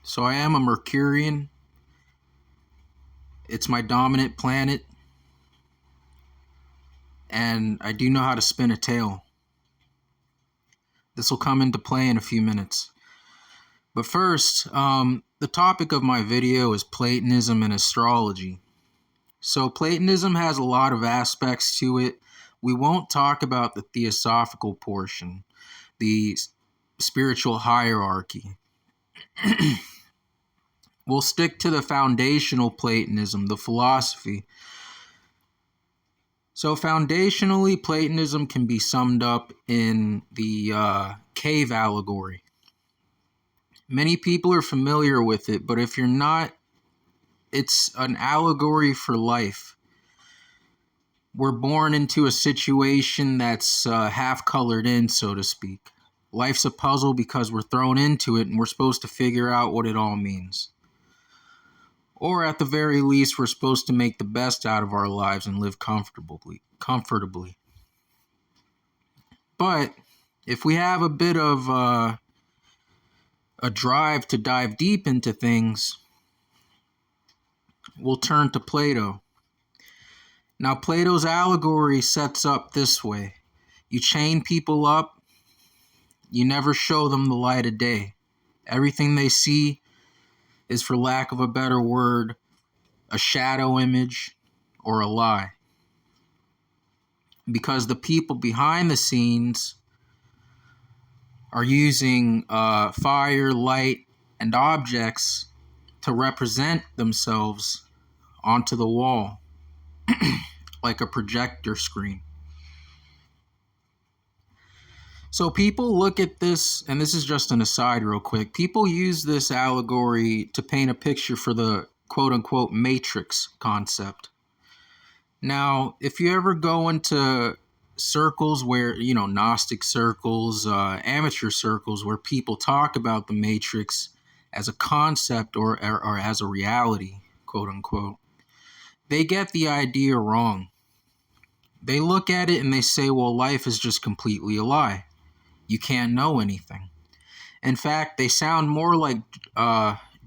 So I am a Mercurian. It's my dominant planet, and I do know how to spin a tale. This will come into play in a few minutes. But first, the topic of my video is Platonism and Astrology. So Platonism has a lot of aspects to it. We won't talk about the theosophical portion, the spiritual hierarchy. We'll stick to the foundational Platonism, the philosophy. So foundationally, Platonism can be summed up in the cave allegory. Many people are familiar with it, but if you're not, it's an allegory for life. We're born into a situation that's half colored in, so to speak. Life's a puzzle because we're thrown into it and we're supposed to figure out what it all means. Or at the very least, we're supposed to make the best out of our lives and live comfortably. But if we have a bit of a drive to dive deep into things, we'll turn to Plato. Now, Plato's allegory sets up this way. You chain people up, you never show them the light of day. Everything they see is, for lack of a better word, a shadow image or a lie. Because the people behind the scenes are using fire, light, and objects to represent themselves onto the wall like a projector screen. So people look at this, and this is just an aside real quick, people use this allegory to paint a picture for the quote-unquote matrix concept. Now, if you ever go into circles where, Gnostic circles, amateur circles, where people talk about the matrix as a concept or as a reality, quote-unquote, they get the idea wrong. They look at it and they say, well, life is just completely a lie. You can't know anything. In fact, they sound more like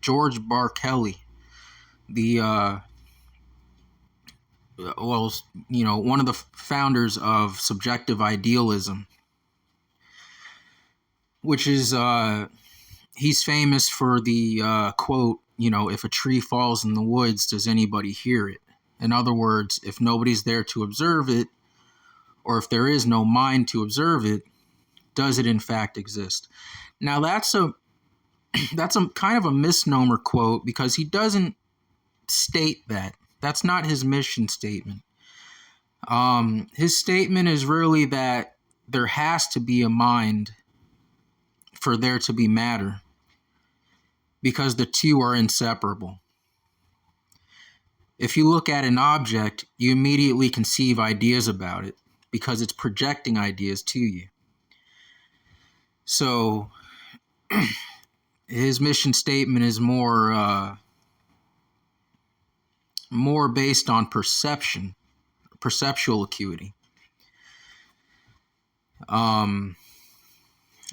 George Barkeley, one of the founders of subjective idealism, which is, he's famous for the quote, if a tree falls in the woods, does anybody hear it? In other words, if nobody's there to observe it, or if there is no mind to observe it, does it in fact exist? Now that's a kind of a misnomer quote, because he doesn't state that. That's not his mission statement. His statement is really that there has to be a mind for there to be matter, because the two are inseparable. If you look at an object, you immediately conceive ideas about it because it's projecting ideas to you. So his mission statement is more based on perceptual acuity,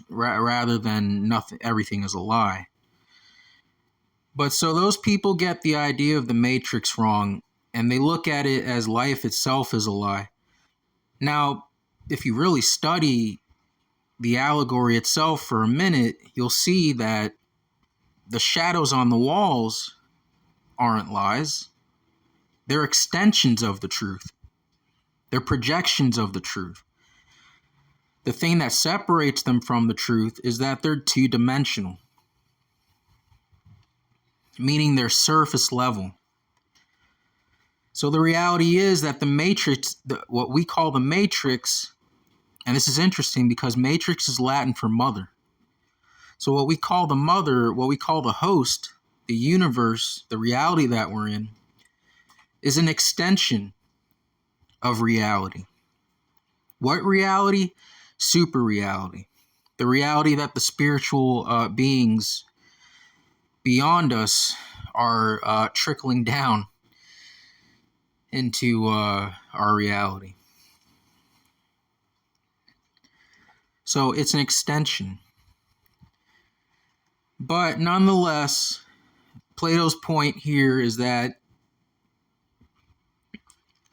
rather than nothing. Everything is a lie. But so those people get the idea of the matrix wrong, and they look at it as life itself is a lie. Now, if you really study the allegory itself for a minute, you'll see that the shadows on the walls aren't lies. They're extensions of the truth. They're projections of the truth. The thing that separates them from the truth is that they're two-dimensional, meaning they're surface level. So the reality is that the matrix, what we call the matrix, and this is interesting because matrix is Latin for mother. So what we call the mother, what we call the host, the universe, the reality that we're in, is an extension of reality. What reality? Super reality. The reality that the spiritual beings beyond us are trickling down into our reality. So it's an extension. But nonetheless, Plato's point here is that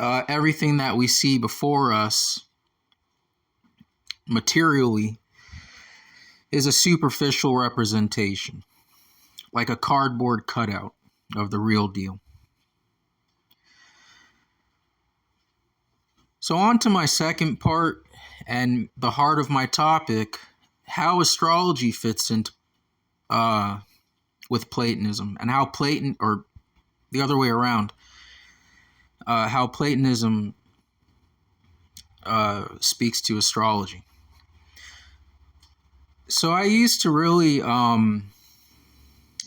everything that we see before us materially is a superficial representation, like a cardboard cutout of the real deal. So on to my second part and the heart of my topic, how astrology fits into with Platonism, and how or the other way around, how Platonism speaks to astrology. So I used to really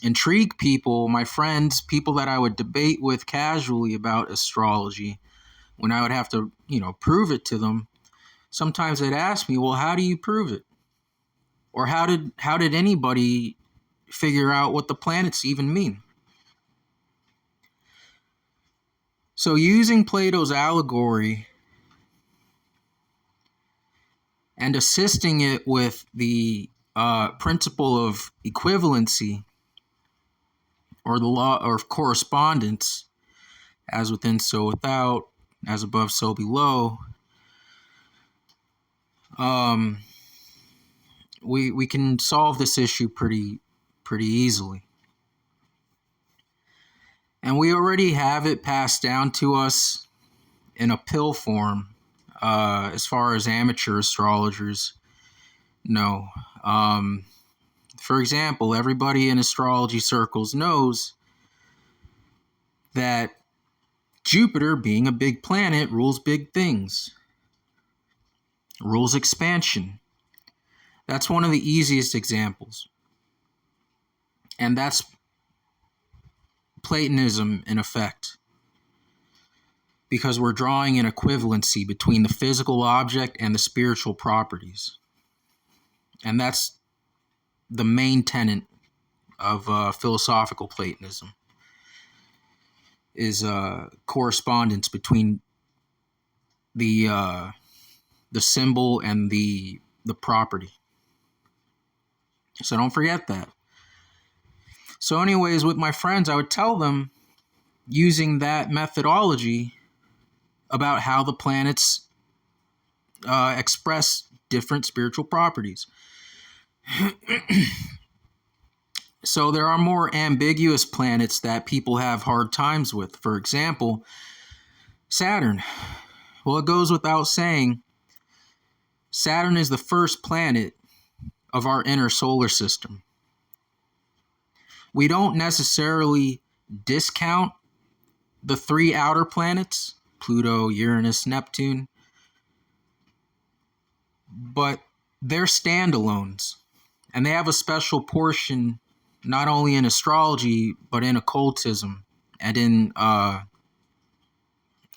intrigue people, my friends, people that I would debate with casually about astrology, when I would have to, prove it to them. Sometimes they'd ask me, well, how do you prove it? Or how did anybody figure out what the planets even mean? So using Plato's allegory and assisting it with the principle of equivalency, or the law of correspondence, as within, so without, as above, so below, we can solve this issue pretty easily. And we already have it passed down to us in a pill form, as far as amateur astrologers know. For example, everybody in astrology circles knows that Jupiter, being a big planet, rules big things, rules expansion. That's one of the easiest examples. And that's Platonism in effect, because we're drawing an equivalency between the physical object and the spiritual properties. And that's the main tenet of philosophical Platonism, is correspondence between the symbol and the property. So don't forget that. So anyways, with my friends, I would tell them, using that methodology, about how the planets express different spiritual properties. So there are more ambiguous planets that people have hard times with. For example, Saturn. Well, it goes without saying, Saturn is the first planet of our inner solar system. We don't necessarily discount the three outer planets, Pluto, Uranus, Neptune, but they're standalones, and they have a special portion not only in astrology, but in occultism and in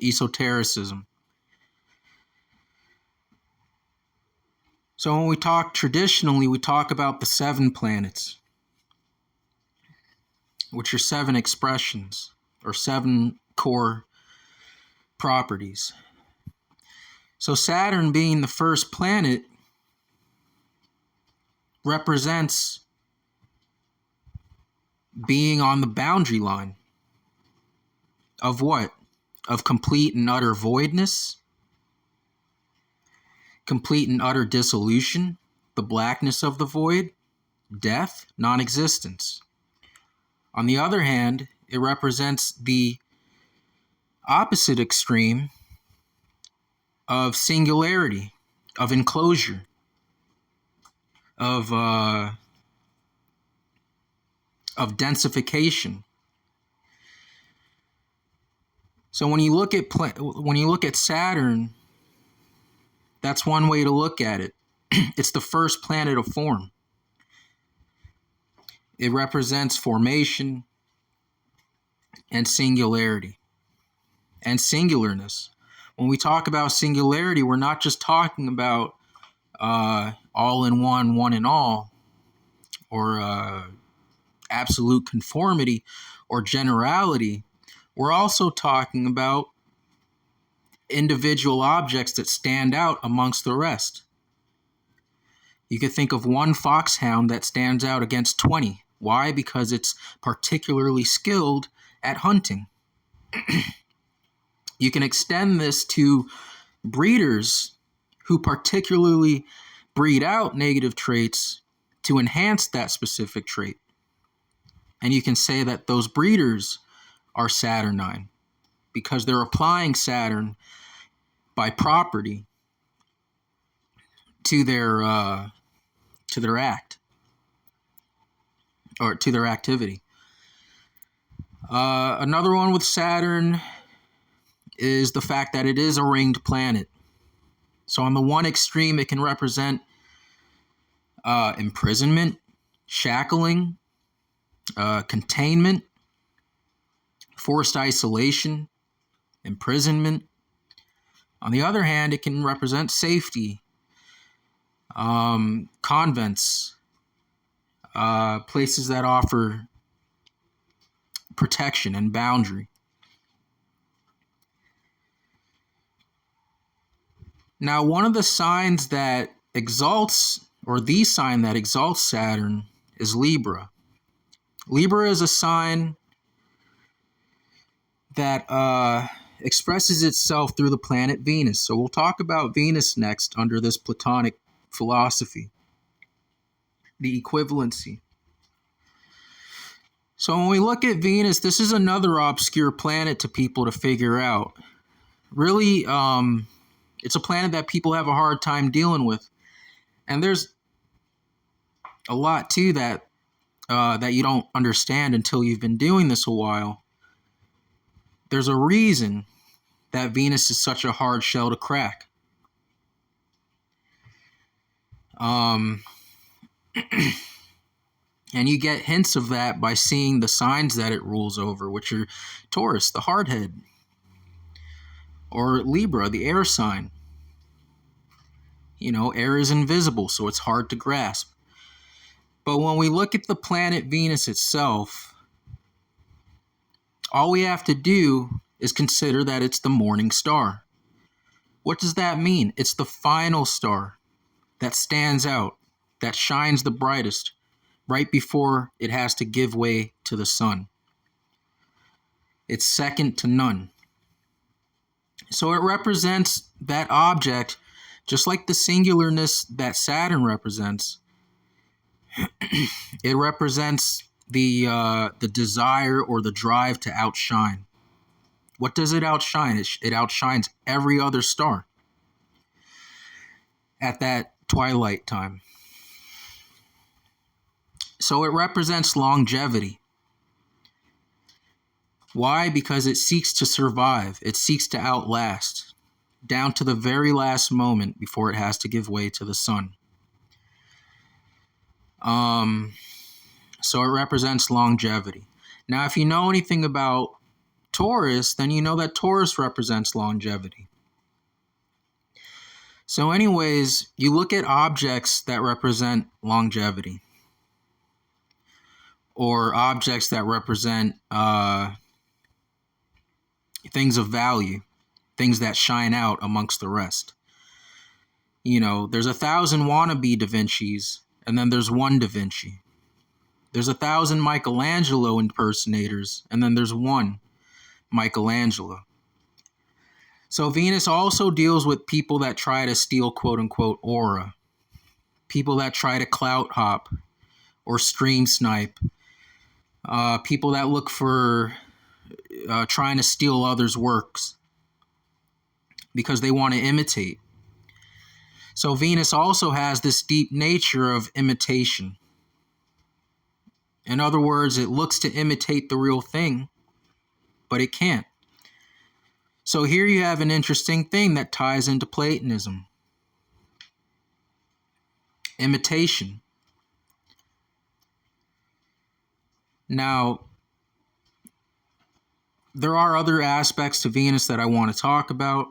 esotericism. So when we talk traditionally, we talk about the 7 planets, which are 7 expressions or 7 core properties. So Saturn, being the first planet, represents being on the boundary line of what? Of complete and utter voidness, complete and utter dissolution, the blackness of the void, death, non-existence. On the other hand, it represents the opposite extreme of singularity, of enclosure, of densification. So when you look at Saturn, that's one way to look at it. It's the first planet of form. It represents formation and singularity and singularness. When we talk about singularity, we're not just talking about all in one, one in all, or absolute conformity or generality. We're also talking about individual objects that stand out amongst the rest. You could think of one foxhound that stands out against 20. Why? Because it's particularly skilled at hunting. You can extend this to breeders who particularly breed out negative traits to enhance that specific trait. And you can say that those breeders are Saturnine because they're applying Saturn by property to their act or to their activity. Another one with Saturn is the fact that it is a ringed planet. So on the one extreme, it can represent imprisonment, shackling, containment, forced isolation, imprisonment. On the other hand, it can represent safety, convents, places that offer protection and boundary. Now, one of the signs that exalts, or the sign that exalts Saturn, is Libra. Libra is a sign that expresses itself through the planet Venus. So we'll talk about Venus next under this Platonic philosophy, the equivalency. So when we look at Venus, this is another obscure planet to people to figure out. Really, it's a planet that people have a hard time dealing with. And there's a lot to that that you don't understand until you've been doing this a while. There's a reason that Venus is such a hard shell to crack. And you get hints of that by seeing the signs that it rules over, which are Taurus, the hardhead, or Libra, the air sign. You know, air is invisible, so it's hard to grasp. But when we look at the planet Venus itself, all we have to do is consider that it's the morning star. What does that mean? It's the final star that stands out, that shines the brightest, right before it has to give way to the sun. It's second to none. So it represents that object, just like the singularness that Saturn represents. It represents the desire or the drive to outshine. What does it outshine? It outshines every other star at that twilight time. So it represents longevity. Why? Because it seeks to survive. It seeks to outlast, down to the very last moment before it has to give way to the sun. So it represents longevity. Now, if you know anything about Taurus, then you know that Taurus represents longevity. So anyways, you look at objects that represent longevity, or objects that represent things of value, things that shine out amongst the rest. You know, there's 1,000 wannabe Da Vincis, and then there's one Da Vinci. There's 1,000 Michelangelo impersonators, and then there's one Michelangelo. So Venus also deals with people that try to steal quote-unquote aura, people that try to clout hop or stream snipe, people that look for trying to steal others' works because they want to imitate. So Venus also has this deep nature of imitation. In other words, it looks to imitate the real thing, but it can't. So here you have an interesting thing that ties into Platonism. Imitation. Now, there are other aspects to Venus that I want to talk about.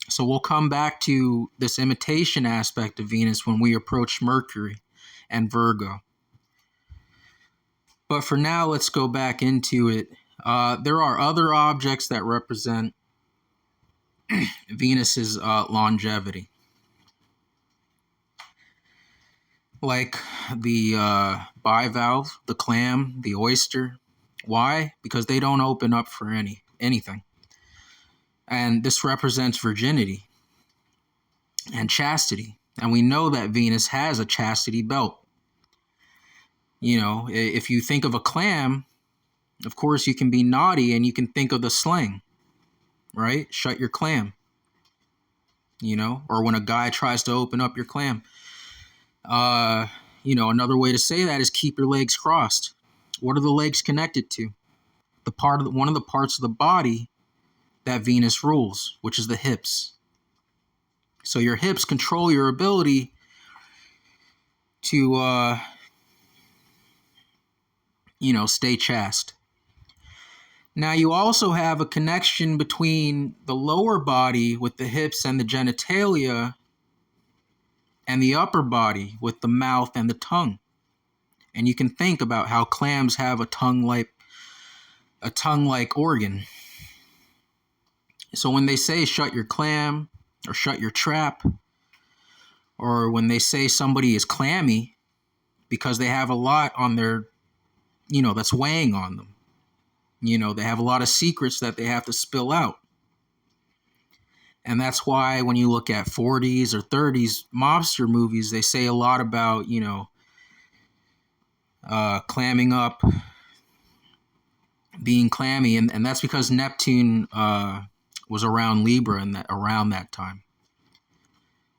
So we'll come back to this imitation aspect of Venus when we approach Mercury and Virgo. But for now, let's go back into it. There are other objects that represent Venus's longevity. like the bivalve, the clam, the oyster. Why? Because they don't open up for anything. And this represents virginity and chastity. And we know that Venus has a chastity belt. You know, if you think of a clam, of course you can be naughty and you can think of the slang, right? Shut your clam, you know, or when a guy tries to open up your clam. Another way to say that is keep your legs crossed. What are the legs connected to? One of the parts of the body that Venus rules, which is the hips. So your hips control your ability to, stay chaste. Now you also have a connection between the lower body with the hips and the genitalia and the upper body with the mouth and the tongue. And you can think about how clams have a tongue-like organ. So when they say shut your clam or shut your trap, or when they say somebody is clammy because they have a lot on their, that's weighing on them. They have a lot of secrets that they have to spill out. And that's why when you look at 40s or 30s mobster movies, they say a lot about, clamming up, being clammy. And that's because Neptune was around Libra around that time,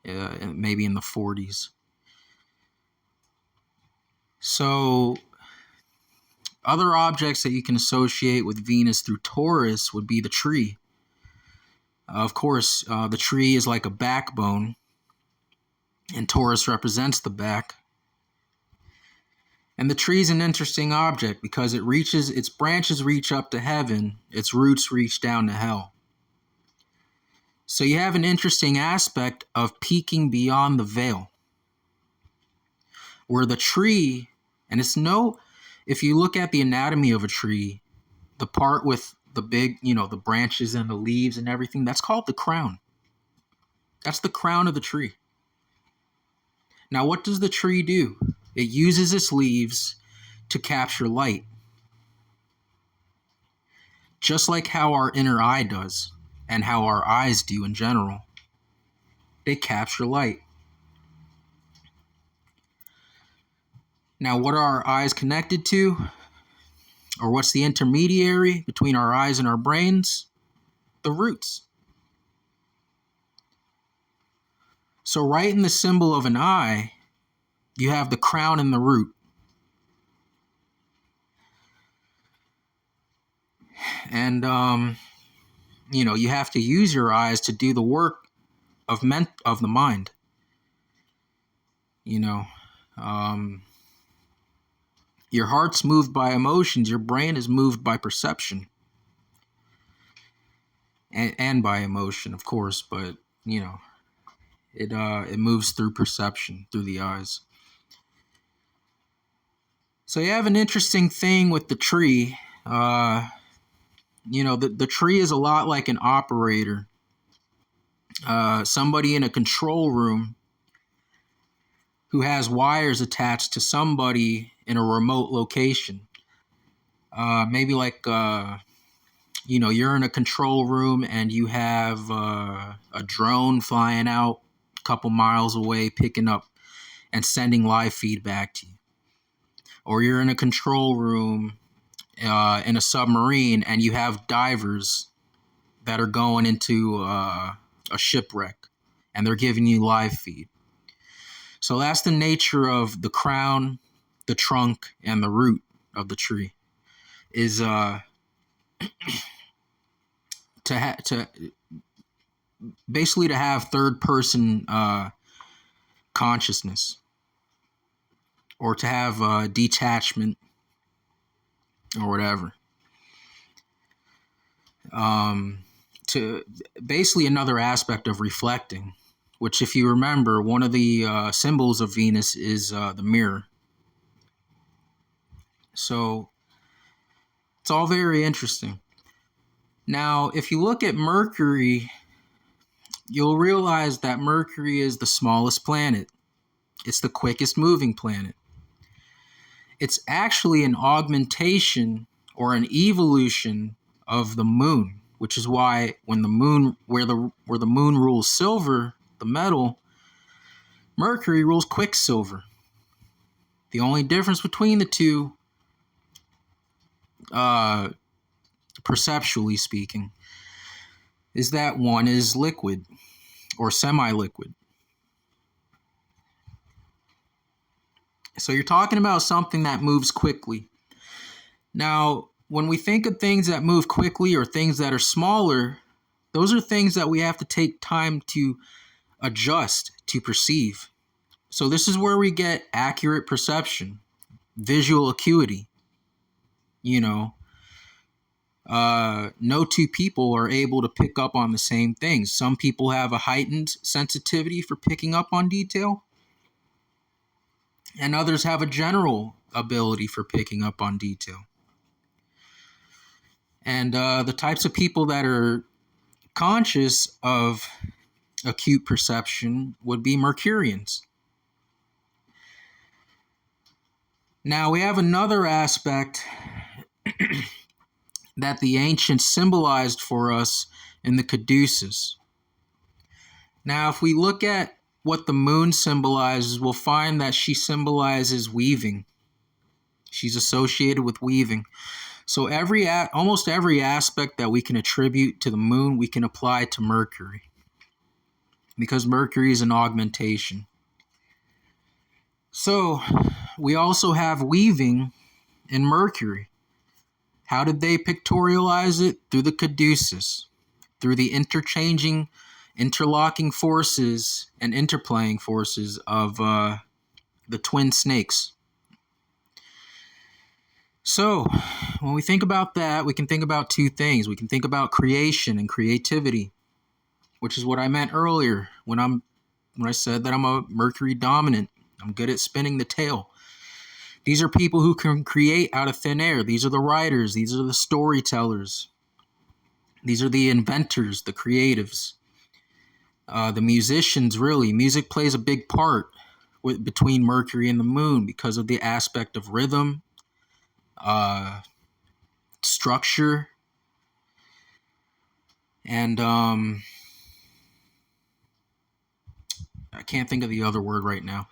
maybe in the 40s. So other objects that you can associate with Venus through Taurus would be the tree. Of course, the tree is like a backbone, and Taurus represents the back. And the tree is an interesting object because its branches reach up to heaven, its roots reach down to hell. So you have an interesting aspect of peeking beyond the veil, where the tree, and if you look at the anatomy of a tree, the part with the big, the branches and the leaves and everything, that's called the crown. That's the crown of the tree. Now, what does the tree do? It uses its leaves to capture light. Just like how our inner eye does, and how our eyes do in general. They capture light. Now, what are our eyes connected to? Or what's the intermediary between our eyes and our brains? The roots. So right in the symbol of an eye, you have the crown and the root. And, you have to use your eyes to do the work of the mind. Your heart's moved by emotions. Your brain is moved by perception. And by emotion, of course, but, it moves through perception, through the eyes. So you have an interesting thing with the tree. The tree is a lot like an operator. Somebody in a control room who has wires attached to somebody in a remote location. Maybe like, you're in a control room and you have a drone flying out a couple miles away, picking up and sending live feedback to you. Or you're in a control room in a submarine and you have divers that are going into a shipwreck and they're giving you live feed. So that's the nature of the crown, the trunk, and the root of the tree, is to basically to have third person consciousness, or to have detachment, or whatever. To basically another aspect of reflecting, which, if you remember, one of the symbols of Venus is the mirror. So it's all very interesting. Now, if you look at Mercury, you'll realize that Mercury is the smallest planet. It's the quickest moving planet. It's actually an augmentation or an evolution of the moon, which is why when the moon, where the moon rules silver, the metal, Mercury rules quicksilver. The only difference between the two, perceptually speaking, is that one is liquid or semi-liquid. So you're talking about something that moves quickly. Now, when we think of things that move quickly or things that are smaller, those are things that we have to take time to adjust to perceive. So this is where we get accurate perception, visual acuity. No two people are able to pick up on the same things. Some people have a heightened sensitivity for picking up on detail, and others have a general ability for picking up on detail. And the types of people that are conscious of acute perception would be Mercurians. Now we have another aspect that the ancients symbolized for us in the caduceus. Now, if we look at what the moon symbolizes, we'll find that she symbolizes weaving. She's associated with weaving. So almost every aspect that we can attribute to the moon, we can apply to Mercury, because Mercury is an augmentation. So we also have weaving in Mercury. How did they pictorialize it? Through the caduceus, through the interlocking forces and interplaying forces of the twin snakes. So when we think about that, we can think about two things. We can think about creation and creativity, which is what I meant earlier when I said that I'm a Mercury dominant. I'm good at spinning the tail. These are people who can create out of thin air. These are the writers. These are the storytellers. These are the inventors, the creatives, the musicians. Really, music plays a big part between Mercury and the moon because of the aspect of rhythm, structure, and I can't think of the other word right now.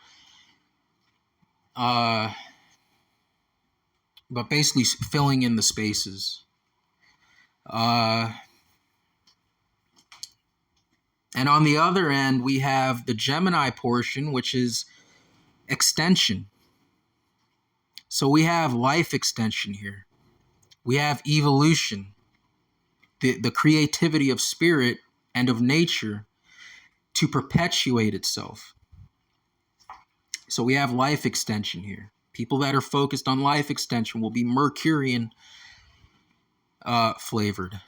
But basically filling in the spaces. And on the other end, we have the Gemini portion, which is extension. So we have life extension here. We have evolution, the creativity of spirit and of nature to perpetuate itself. So we have life extension here. People that are focused on life extension will be Mercurian flavored.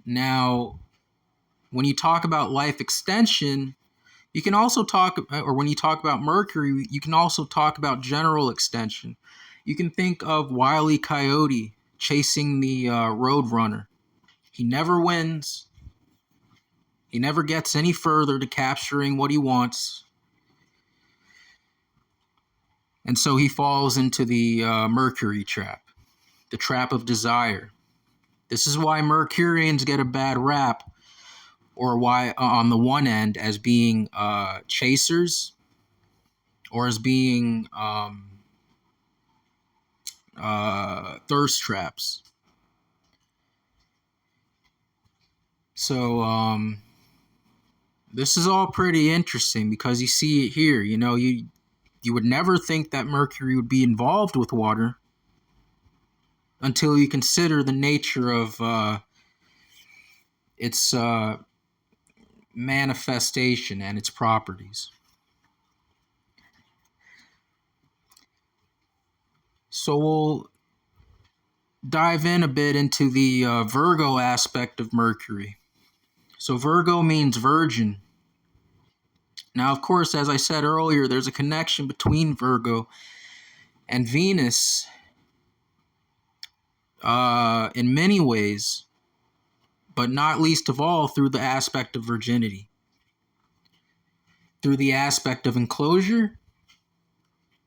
Now, when you talk about life extension, you can also when you talk about Mercury, you can also talk about general extension. You can think of Wile E. Coyote chasing the Roadrunner. He never wins. He never gets any further to capturing what he wants. And so he falls into the Mercury trap, the trap of desire. This is why Mercurians get a bad rap, or why on the one end as being chasers, or as being thirst traps. So this is all pretty interesting because you see it here. You would never think that Mercury would be involved with water until you consider the nature of its manifestation and its properties. So we'll dive in a bit into the Virgo aspect of Mercury. So Virgo means virgin. Now, of course, as I said earlier, there's a connection between Virgo and Venus in many ways, but not least of all through the aspect of virginity. through the aspect of enclosure,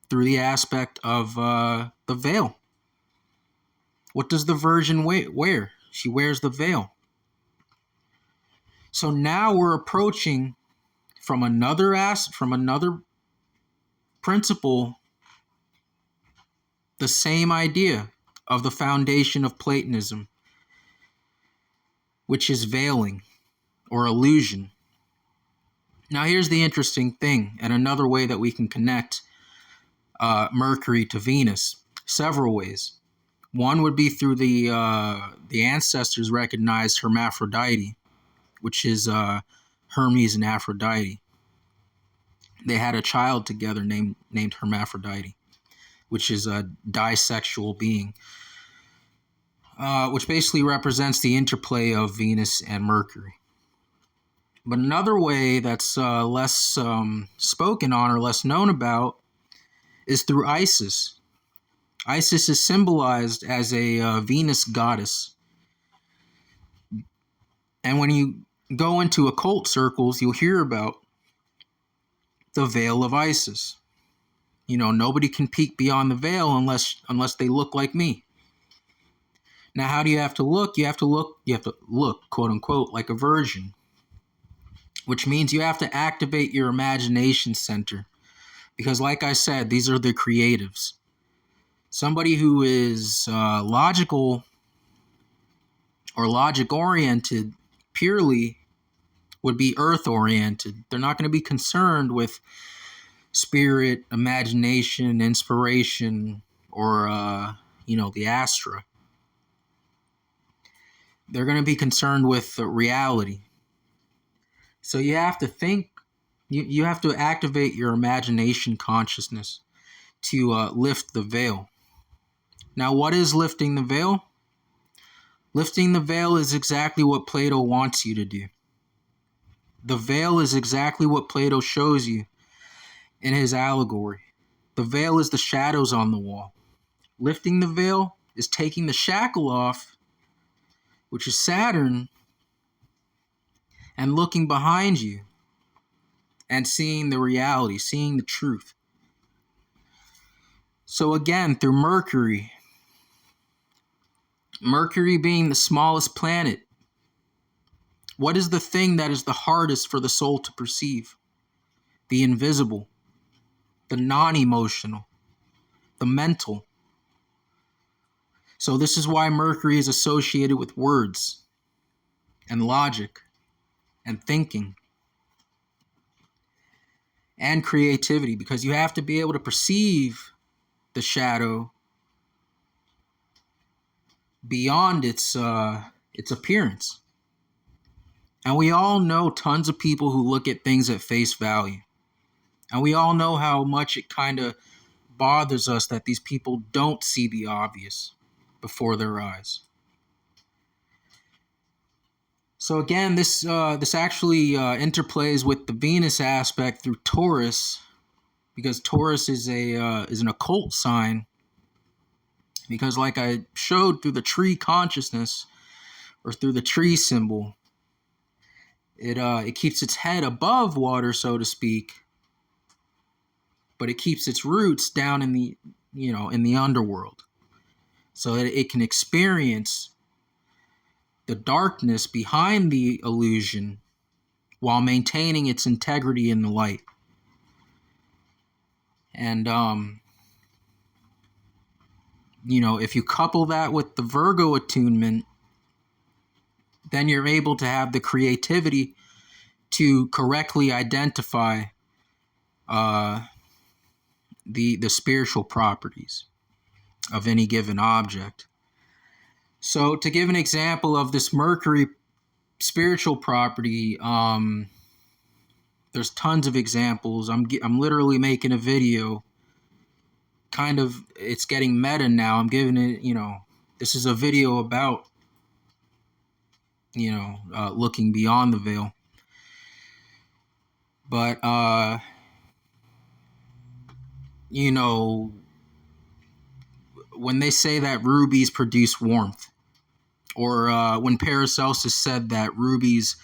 through the aspect of the veil. What does the virgin wear? She wears the veil. So now we're approaching from another principle the same idea of the foundation of Platonism, which is veiling or illusion. Now here's the interesting thing, and another way that we can connect Mercury to Venus, several ways. One would be through the ancestors recognized Hermaphrodite, which is Hermes and Aphrodite. They had a child together named Hermaphrodite, which is a disexual being, which basically represents the interplay of Venus and Mercury. But another way that's less spoken on or less known about is through Isis. Isis is symbolized as a Venus goddess. And when you go into occult circles, you'll hear about the veil of Isis. You know, nobody can peek beyond the veil unless they look like me. Now, how do you have to look? You have to look, quote unquote, like a virgin, which means you have to activate your imagination center. Because like I said, these are the creatives. Somebody who is logical or logic-oriented purely would be earth-oriented. They're not going to be concerned with spirit, imagination, inspiration, or, the astra. They're going to be concerned with reality. So you have to think, you have to activate your imagination consciousness to lift the veil. Now, what is lifting the veil? Lifting the veil is exactly what Plato wants you to do. The veil is exactly what Plato shows you in his allegory. The veil is the shadows on the wall. Lifting the veil is taking the shackle off, which is Saturn, and looking behind you and seeing the reality, seeing the truth. So again, through Mercury being the smallest planet, what is the thing that is the hardest for the soul to perceive? The invisible, the non-emotional, the mental. So this is why Mercury is associated with words and logic and thinking and creativity, because you have to be able to perceive the shadow beyond its appearance. And we all know tons of people who look at things at face value. And we all know how much it kind of bothers us that these people don't see the obvious before their eyes. So again, this actually interplays with the Venus aspect through Taurus, because Taurus is an occult sign. Because like I showed through the tree consciousness, or through the tree symbol, it keeps its head above water, so to speak, but it keeps its roots down in the underworld, so that it can experience the darkness behind the illusion while maintaining its integrity in the light. And if you couple that with the Virgo attunement, then you're able to have the creativity to correctly identify the spiritual properties of any given object. So to give an example of this Mercury spiritual property, there's tons of examples. I'm literally making a video. Kind of, it's getting meta now. I'm giving it, this is a video about, looking beyond the veil. But, when they say that rubies produce warmth, or when Paracelsus said that rubies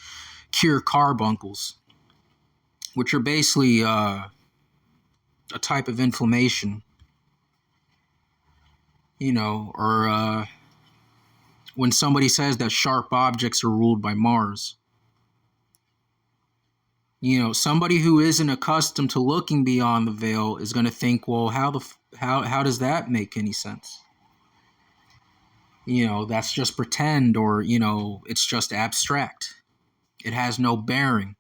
cure carbuncles, which are basically a type of inflammation, or when somebody says that sharp objects are ruled by Mars. Somebody who isn't accustomed to looking beyond the veil is going to think, well, how does that make any sense? That's just pretend, or it's just abstract. It has no bearing.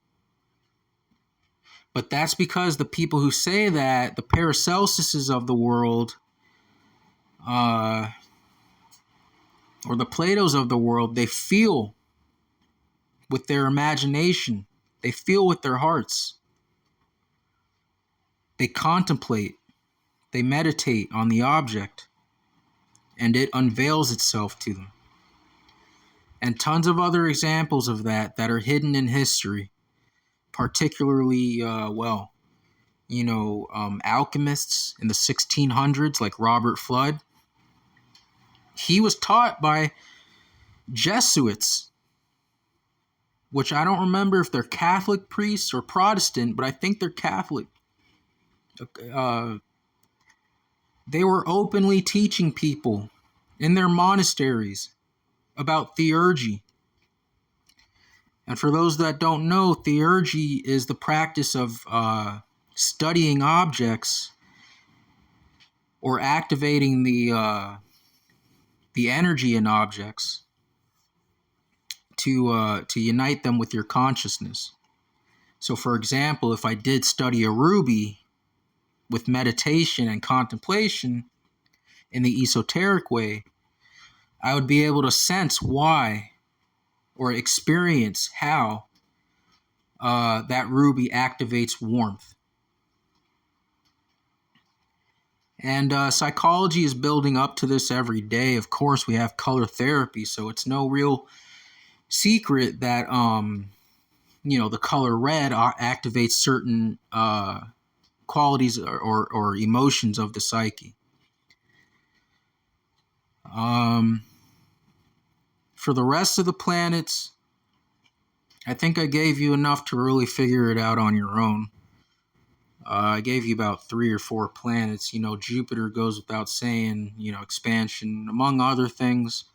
But that's because the people who say that, the Paracelsuses of the world, or the Platos of the world, they feel with their imagination. They feel with their hearts. They contemplate. They meditate on the object, and it unveils itself to them. And tons of other examples of that are hidden in history, particularly, alchemists in the 1600s, like Robert Fludd. He was taught by Jesuits, which I don't remember if they're Catholic priests or Protestant, but I think they're Catholic. They were openly teaching people in their monasteries about theurgy. And for those that don't know, theurgy is the practice of studying objects or activating the energy in objects to unite them with your consciousness. So, for example, if I did study a ruby with meditation and contemplation in the esoteric way, I would be able to sense why or experience how that ruby activates warmth. And psychology is building up to this every day. Of course, we have color therapy, so it's no real secret that the color red activates certain qualities or emotions of the psyche. For the rest of the planets, I think I gave you enough to really figure it out on your own. I gave you about 3 or 4 planets. Jupiter goes without saying, expansion, among other things.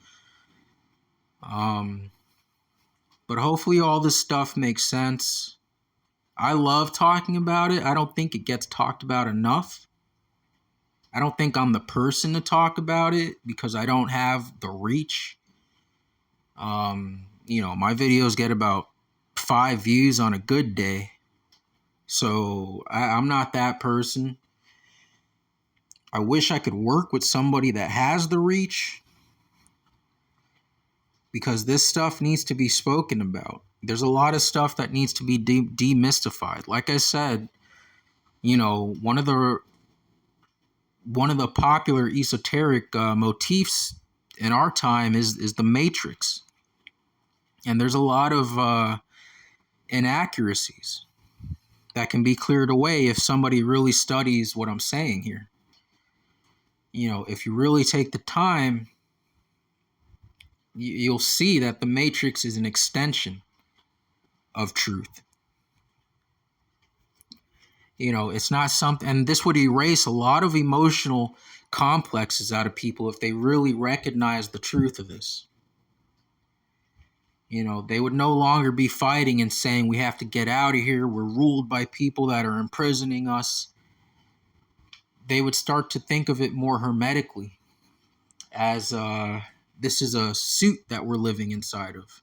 But hopefully all this stuff makes sense. I love talking about it. I don't think it gets talked about enough. I don't think I'm the person to talk about it because I don't have the reach. My videos get about 5 views on a good day. So I'm not that person. I wish I could work with somebody that has the reach, because this stuff needs to be spoken about. There's a lot of stuff that needs to be demystified. Like I said, one of the popular esoteric motifs in our time is the Matrix. And there's a lot of inaccuracies that can be cleared away if somebody really studies what I'm saying here. If you really take the time, you'll see that the Matrix is an extension of truth. It's not something, and this would erase a lot of emotional complexes out of people if they really recognize the truth of this. They would no longer be fighting and saying, we have to get out of here, we're ruled by people that are imprisoning us. They would start to think of it more hermetically as this is a suit that we're living inside of.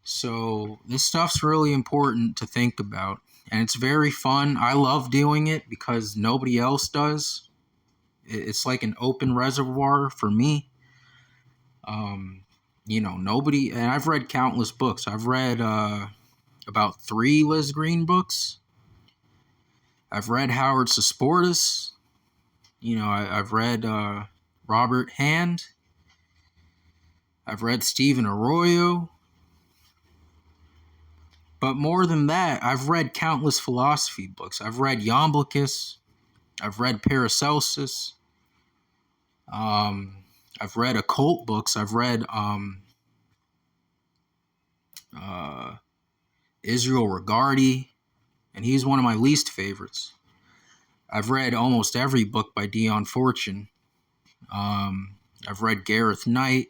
So this stuff's really important to think about. And it's very fun. I love doing it because nobody else does. It's like an open reservoir for me. Nobody, and I've read countless books. I've read about 3 Liz Green books. I've read Howard Susportis. I've read Robert Hand. I've read Stephen Arroyo. But more than that, I've read countless philosophy books. I've read Iamblichus. I've read Paracelsus. I've read occult books. I've read uh, Israel Regardie, and he's one of my least favorites. I've read almost every book by Dion Fortune. I've read Gareth Knight,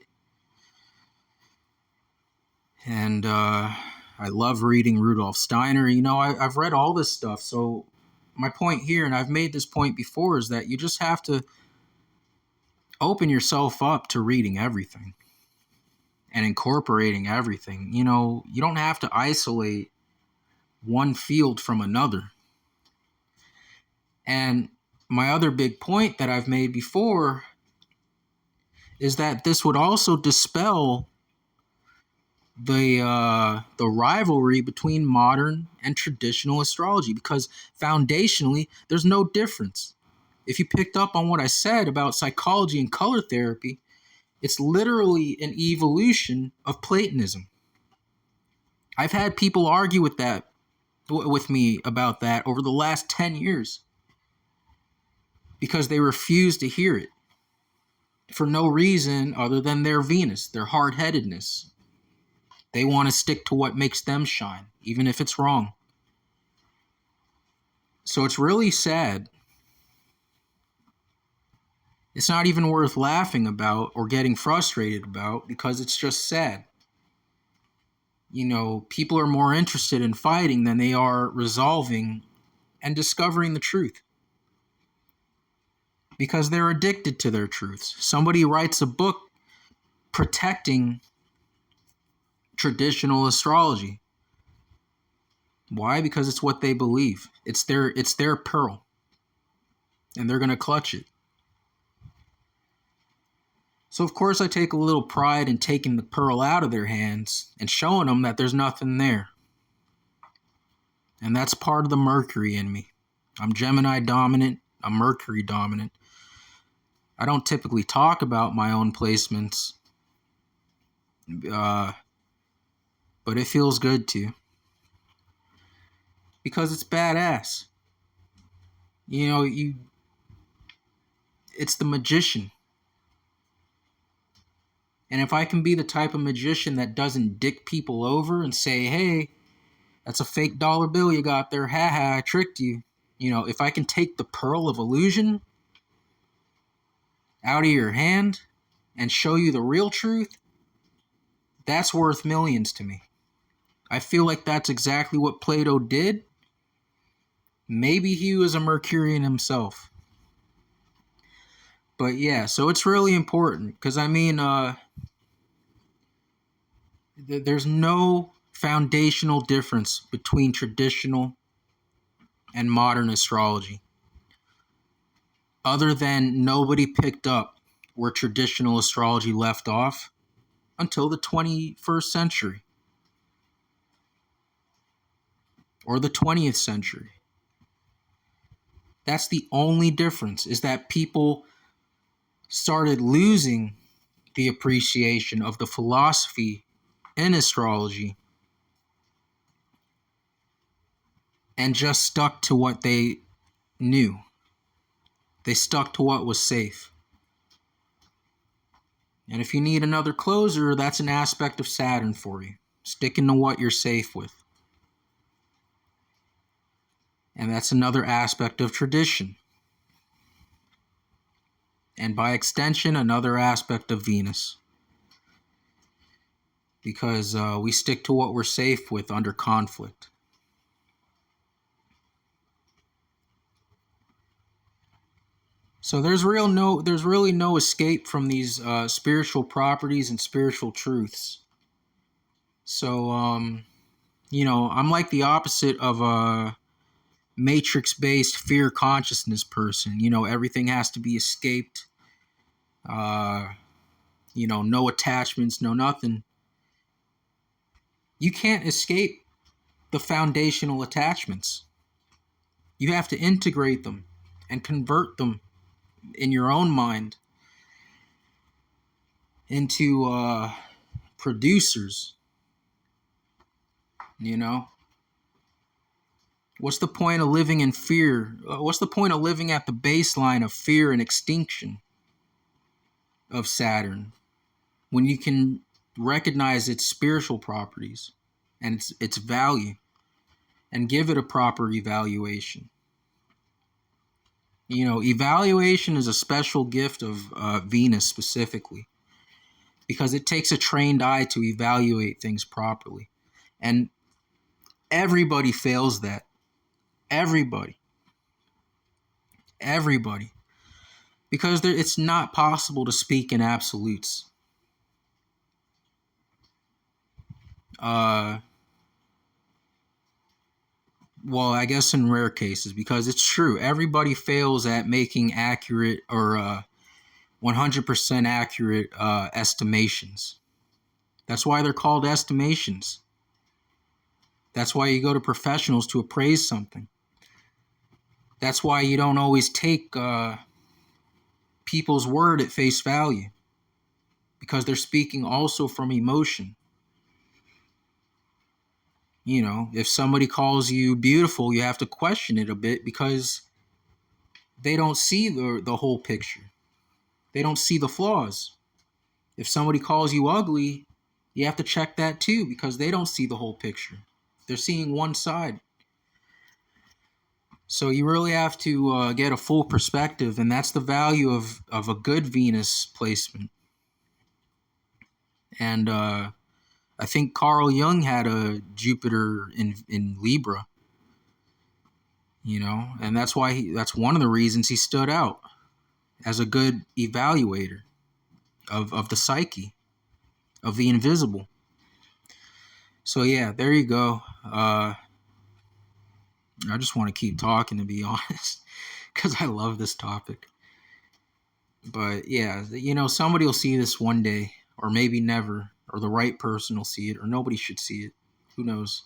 and I love reading Rudolf Steiner. I've read all this stuff. So my point here, and I've made this point before, is that you just have to open yourself up to reading everything and incorporating everything. You don't have to isolate one field from another. And my other big point that I've made before is that this would also dispel the rivalry between modern and traditional astrology, because foundationally there's no difference. If you picked up on what I said about psychology and color therapy, it's literally an evolution of Platonism. I've had people argue with me about that over the last 10 years because they refuse to hear it for no reason other than their Venus, their hard-headedness. They want to stick to what makes them shine, even if it's wrong. So it's really sad. It's not even worth laughing about or getting frustrated about, because it's just sad. People are more interested in fighting than they are resolving and discovering the truth, because they're addicted to their truths. Somebody writes a book protecting traditional astrology. Why? Because it's what they believe. It's their pearl, and they're going to clutch it. So of course I take a little pride in taking the pearl out of their hands and showing them that there's nothing there. And that's part of the Mercury in me. I'm Gemini dominant. I'm Mercury dominant. I don't typically talk about my own placements, but it feels good to, because it's badass. It's the magician. And if I can be the type of magician that doesn't dick people over and say, hey, that's a fake dollar bill you got there, haha, I tricked you. If I can take the pearl of illusion out of your hand and show you the real truth, that's worth millions to me. I feel like that's exactly what Plato did. Maybe he was a Mercurian himself. But yeah, so it's really important, because there's no foundational difference between traditional and modern astrology, other than nobody picked up where traditional astrology left off until the 21st century or the 20th century. That's the only difference, is that people started losing the appreciation of the philosophy in astrology and just stuck to what they knew. They stuck to what was safe. And if you need another closer, that's an aspect of Saturn for you. Sticking to what you're safe with. And that's another aspect of tradition. And by extension, another aspect of Venus. Because we stick to what we're safe with under conflict. So there's really no escape from these spiritual properties and spiritual truths. So I'm like the opposite of a matrix-based fear consciousness person. Everything has to be escaped. No attachments, no nothing. You can't escape the foundational attachments. You have to integrate them and convert them in your own mind into producers. What's the point of living in fear? What's the point of living at the baseline of fear and extinction of Saturn when you can recognize its spiritual properties? and its value, and give it a proper evaluation. Evaluation is a special gift of Venus specifically, because it takes a trained eye to evaluate things properly. And everybody fails that. Everybody. Everybody. Because it's not possible to speak in absolutes. Well, I guess in rare cases, because it's true. Everybody fails at making accurate or 100% accurate estimations. That's why they're called estimations. That's why you go to professionals to appraise something. That's why you don't always take people's word at face value, because they're speaking also from emotion. If somebody calls you beautiful, you have to question it a bit, because they don't see the whole picture. They don't see the flaws. If somebody calls you ugly, you have to check that too, because they don't see the whole picture. They're seeing one side. So you really have to get a full perspective, and that's the value of a good Venus placement. And I think Carl Jung had a Jupiter in Libra, and that's why that's one of the reasons he stood out as a good evaluator of the psyche, of the invisible. So yeah, there you go. I just want to keep talking, to be honest, because I love this topic. But yeah, somebody will see this one day, or maybe never, or the right person will see it, or nobody should see it. Who knows?